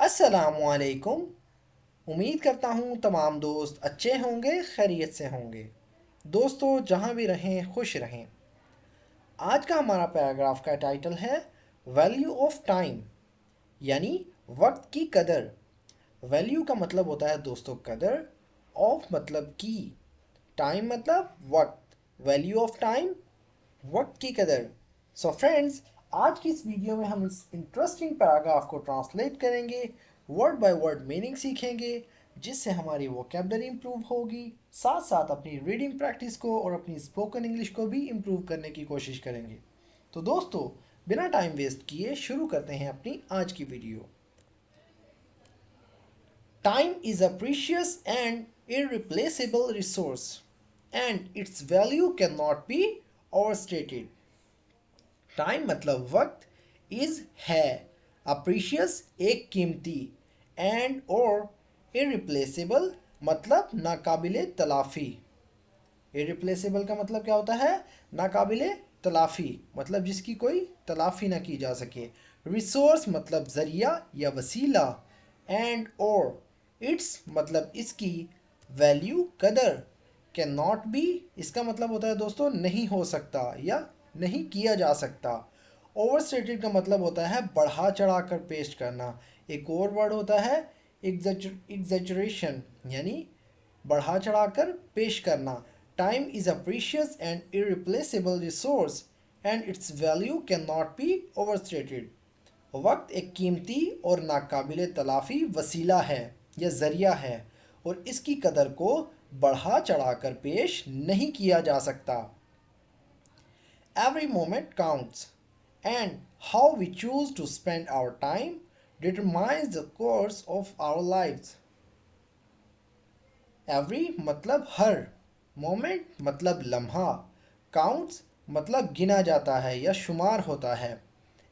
अस्सलामुअलैकुम। उम्मीद करता हूँ तमाम दोस्त अच्छे होंगे, खैरियत से होंगे। दोस्तों जहाँ भी रहें खुश रहें। आज का हमारा पैराग्राफ का टाइटल है वैल्यू ऑफ टाइम, यानी वक्त की कदर। वैल्यू का मतलब होता है दोस्तों कदर, ऑफ मतलब की, टाइम मतलब वक्त। वैल्यू ऑफ टाइम, वक्त की कदर। सो फ्रेंड्स, आज की इस वीडियो में हम इस इंटरेस्टिंग पैराग्राफ को ट्रांसलेट करेंगे, वर्ड बाय वर्ड मीनिंग सीखेंगे, जिससे हमारी वोकेबलरी इंप्रूव होगी। साथ साथ अपनी रीडिंग प्रैक्टिस को और अपनी स्पोकन इंग्लिश को भी इंप्रूव करने की कोशिश करेंगे। तो दोस्तों, बिना टाइम वेस्ट किए शुरू करते हैं अपनी आज की video. Time is a precious and irreplaceable resource and its value cannot be overstated. Time मतलब वक्त, इज है, अप्रीशियस एक कीमती, एंड और इरिप्लेसेबल मतलब नाकाबिले तलाफ़ी। इरिप्लेसेबल का मतलब क्या होता है? नाकाबिले तलाफ़ी, मतलब जिसकी कोई तलाफ़ी ना की जा सके। रिसोर्स मतलब ज़रिया या वसीला, एंड और इट्स मतलब इसकी, वैल्यू कदर, कैन नॉट बी इसका मतलब होता है दोस्तों नहीं हो सकता या नहीं किया जा सकता। ओवरस्टेटेड का मतलब होता है बढ़ा चढ़ा कर पेश करना। एक और वर्ड होता है एग्जैजरेशन, यानी बढ़ा चढ़ा कर पेश करना। Time is a precious and irreplaceable resource and it's value can not be overstated. वक्त एक कीमती और नाकाबिले तलाफ़ी वसीला है या ज़रिया है, और इसकी कदर को बढ़ा चढ़ाकर पेश नहीं किया जा सकता। Every moment counts, and how we choose to spend our time determines the course of our lives. Every मतलब हर, moment मतलब लम्हा, counts मतलब गिना जाता है या शुमार होता है,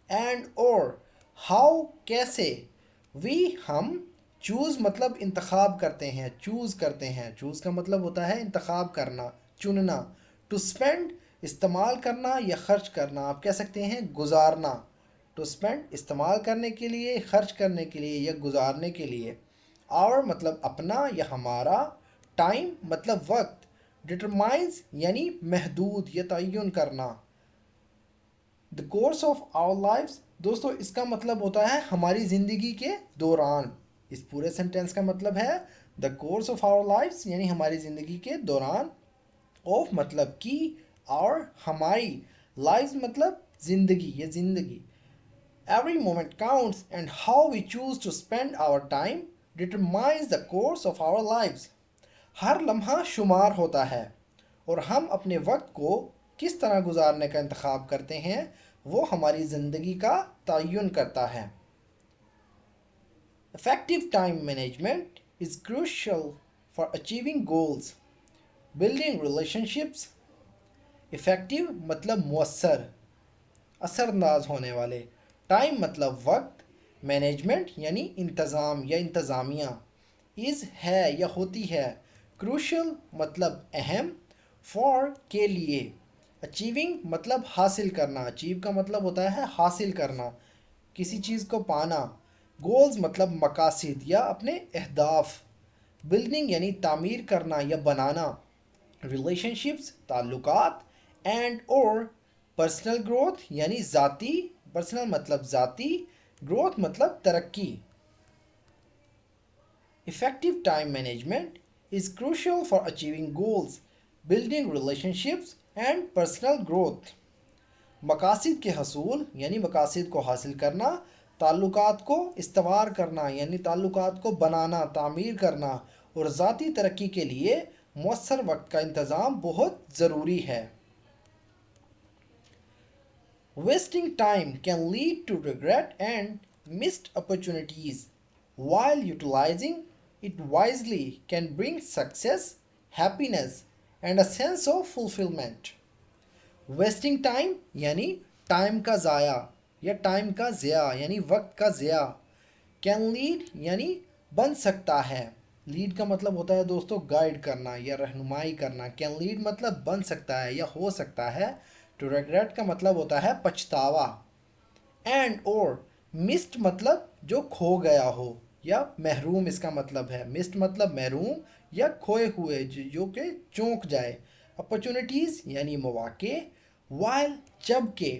and और how कैसे, we हम, choose मतलब इंतखाब करते हैं, choose करते हैं। choose का मतलब होता है इंतखाब करना, चुनना। to spend इस्तेमाल करना या खर्च करना, आप कह सकते हैं गुजारना। टू स्पेंड इस्तेमाल करने के लिए, खर्च करने के लिए या गुजारने के लिए। आवर मतलब अपना या हमारा। टाइम मतलब वक्त। डिटरमाइंस यानी महदूद या तयन करना। The course of our lifes, दोस्तों इसका मतलब होता है हमारी ज़िंदगी के दौरान। इस पूरे सेंटेंस का मतलब है the course of our lifes यानी हमारी ज़िंदगी के दौरान। ऑफ मतलब की, और हमारी, लाइव्स मतलब जिंदगी या जिंदगी। Every moment counts and how we choose to spend our time determines the course of our lives. हर लम्हा शुमार होता है, और हम अपने वक्त को किस तरह गुजारने का इंतखाब करते हैं वो हमारी ज़िंदगी का तयन करता है। Effective time management is crucial for achieving goals, building relationships। Effective मतलब मौसर, असरअंदाज होने वाले। टाइम मतलब वक्त। मैनेजमेंट यानी इंतज़ाम या इंतज़ामिया। इज़ है या होती है। क्रूशल मतलब अहम। फॉर के लिए। अचीविंग मतलब हासिल करना, अचीव का मतलब होता है हासिल करना, किसी चीज़ को पाना। गोल्स मतलब मकासद या अपने अहदाफ। बिल्डिंग यानी तामीर करना या बनाना। रिलेशनशिप्स ताल्लुकात, एंड और पर्सनल ग्रोथ यानी ज़ाती, पर्सनल मतलब ज़ाती, ग्रोथ मतलब तरक्की। Effective time management is crucial for achieving goals, building relationships and personal growth. मकासद के हसूल यानी मकासद को हासिल करना। ताल्लुकात को इस्तवार करना यानी ताल्लुकात को बनाना, तामीर करना। और ज़ाती तरक्की के लिए मौसर वक्त का इंतज़ाम बहुत ज़रूरी है। Wasting time can lead to regret and missed opportunities, while utilizing it wisely can bring success, happiness, and a sense of fulfillment. Wasting time यानी टाइम का ज़ाया या टाइम का ज़िया यानी वक्त का ज़िया। कैन लीड यानी बन सकता है। लीड का मतलब होता है दोस्तों गाइड करना या रहनुमाई करना। कैन लीड मतलब बन सकता है या हो सकता है। टू regret का मतलब होता है पछतावा। एंड और मिस्ड मतलब जो खो गया हो, या महरूम इसका मतलब है। मिस्ड मतलब महरूम या खोए हुए, जो कि चूक जाए। अपॉर्चुनिटीज़ यानी मौके। वाइल जबकि।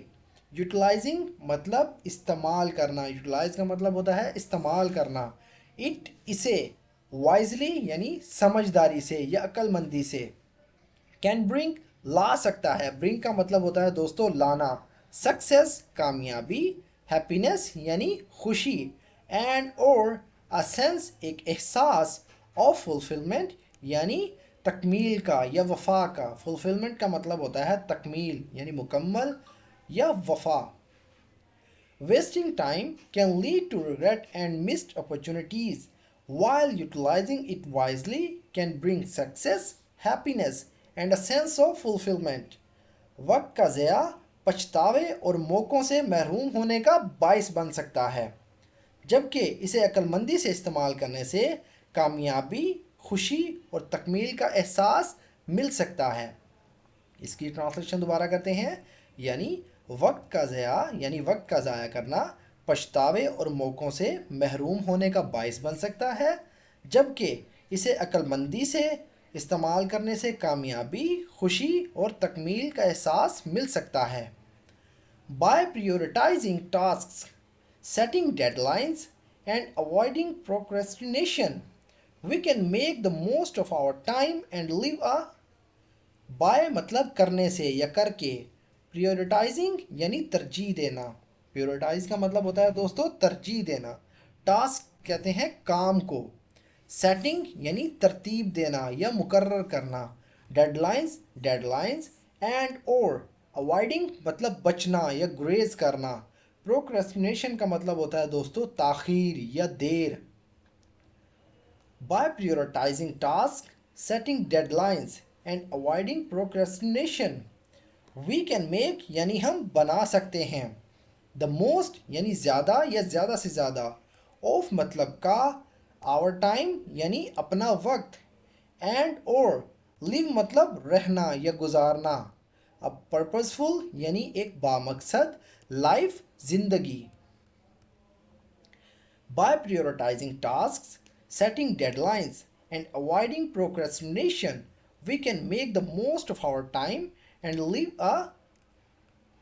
यूटिलाइजिंग मतलब इस्तेमाल करना, यूटिलाइज का मतलब होता है इस्तेमाल करना। इट इसे। वाइजली यानी समझदारी से या अक्लमंदी से। कैन ब्रिंग ला सकता है, ब्रिंग का मतलब होता है दोस्तों लाना। सक्सेस कामयाबी। हैप्पीनेस यानी खुशी। एंड और अ सेंस एक एहसास ऑफ फुलफिलमेंट यानी तकमील का या वफा का। फुलफिलमेंट का मतलब होता है तकमील यानी मुकम्मल या वफा। Wasting time can lead to regret and missed opportunities, while utilizing it wisely can bring success, happiness, and a sense of fulfillment. वक्त का ज़या पछतावे और मौक़ों से महरूम होने का बायस बन सकता है, जबकि इसे अक्लमंदी से इस्तेमाल करने से कामयाबी, खुशी और तकमील का एहसास मिल सकता है। इसकी ट्रांसलेशन दोबारा करते हैं। यानी वक्त का ज़या यानी वक्त का ज़ाया करना पछतावे और मौक़ों से महरूम होने का बायस बन सकता है, जबकि इसे अक्लमंदी से इस्तेमाल करने से कामयाबी, खुशी और तकमील का एहसास मिल सकता है। By prioritising tasks, setting deadlines, and avoiding procrastination, we can make the most of our time and live a। By मतलब करने से या करके। प्रियोरिटाइजिंग यानी तरजीह देना। प्रियोरिटाइज का मतलब होता है दोस्तों तरजीह देना। टास्क कहते हैं काम को। सेटिंग यानी तरतीब देना या मुकर्रर करना। Deadlines deadlines. एंड और अवॉइडिंग मतलब बचना या गुरेज करना। प्रोक्रेस्टिनेशन का मतलब होता है दोस्तों ताखीर या देर। By prioritizing tasks, setting deadlines and avoiding procrastination, we can make यानी हम बना सकते हैं। The most यानी ज़्यादा या ज़्यादा से ज़्यादा। Of मतलब का। Our time यानी अपना वक्त। And और live मतलब रहना या गुजारना। अब purposeful यानी एक बामकसद लाइफ जिंदगी। By prioritizing tasks, setting deadlines, and avoiding procrastination, we can make the most of our time and live a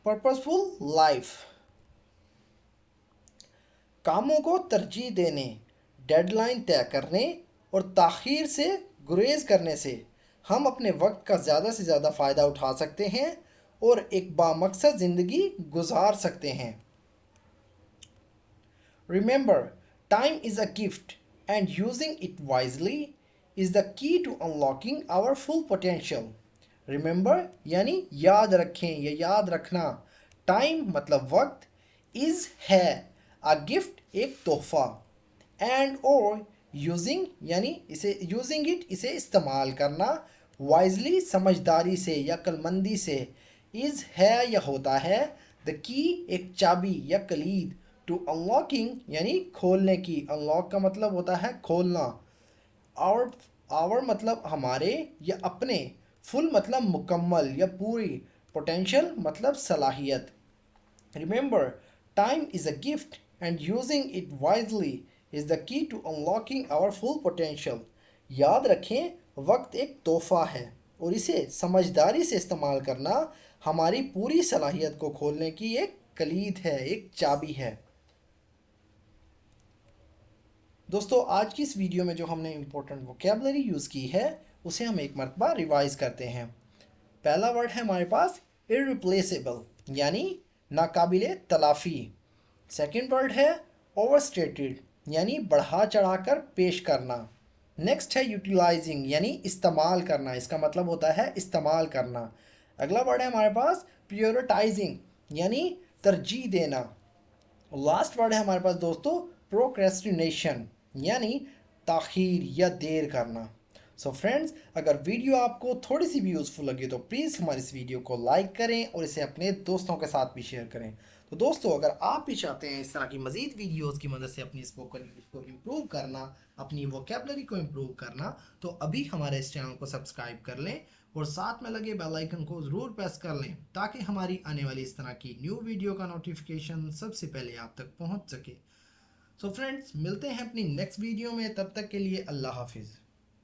purposeful life. कामों को तरजीह देने, डेडलाइन तय करने और ताख़ीर से गुरेज करने से हम अपने वक्त का ज़्यादा से ज़्यादा फ़ायदा उठा सकते हैं और एक बामकसद ज़िंदगी गुजार सकते हैं। Remember, time is a gift and using it wisely is the key to unlocking our full potential. Remember यानी याद रखें या याद रखना। Time मतलब वक्त। is है। A gift एक तोहफा। And or using यानी इसे using it इसे इस्तेमाल करना। Wisely समझदारी से या अक्लमंदी से। is है या होता है। The key एक चाबी या कलीद। टू अनलॉकिंग यानी खोलने की। अनलॉक का मतलब होता है खोलना। आवर मतलब हमारे या अपने। फुल मतलब मुकम्मल या पूरी। पोटेंशियल मतलब सलाहियत। Remember, time is a gift and using it wisely is the key to unlocking our full potential. याद रखें, वक्त एक तोहफा है और इसे समझदारी से इस्तेमाल करना हमारी पूरी सलाहियत को खोलने की एक कलीद है, एक चाबी है। दोस्तों, आज की इस वीडियो में जो हमने इम्पोर्टेंट वोकेबलरी यूज़ की है उसे हम एक मरतबा रिवाइज़ करते हैं। पहला वर्ड है हमारे पास इररिप्लेसेबल यानी नाकाबिले तलाफ़ी। सेकंड वर्ड है ओवरस्टेटेड यानी बढ़ा चढ़ाकर पेश करना। नेक्स्ट है यूटिलाइजिंग यानी इस्तेमाल करना, इसका मतलब होता है इस्तेमाल करना। अगला वर्ड है हमारे पास प्रायोरिटाइजिंग यानी तरजीह देना। लास्ट वर्ड है हमारे पास दोस्तों प्रोक्रेस्टिनेशन यानी ताख़ीर या देर करना। सो फ्रेंड्स, अगर वीडियो आपको थोड़ी सी भी यूज़फुल लगी तो प्लीज़ हमारी इस वीडियो को लाइक करें और इसे अपने दोस्तों के साथ भी शेयर करें। तो दोस्तों, अगर आप भी चाहते हैं इस तरह की मज़ीद वीडियोज़ की मदद से अपनी स्पोकन इंग्लिश को इम्प्रूव करना, अपनी वोकेबलरी को इम्प्रूव करना, तो अभी हमारे इस चैनल को सब्सक्राइब कर लें और साथ में लगे बेल आइकन को ज़रूर प्रेस कर लें ताकि हमारी आने वाली इस तरह की न्यू वीडियो का नोटिफिकेशन सबसे पहले आप तक पहुंच सके। सो फ्रेंड्स, मिलते हैं अपनी नेक्स्ट वीडियो में, तब तक के लिए अल्लाह हाफिज़।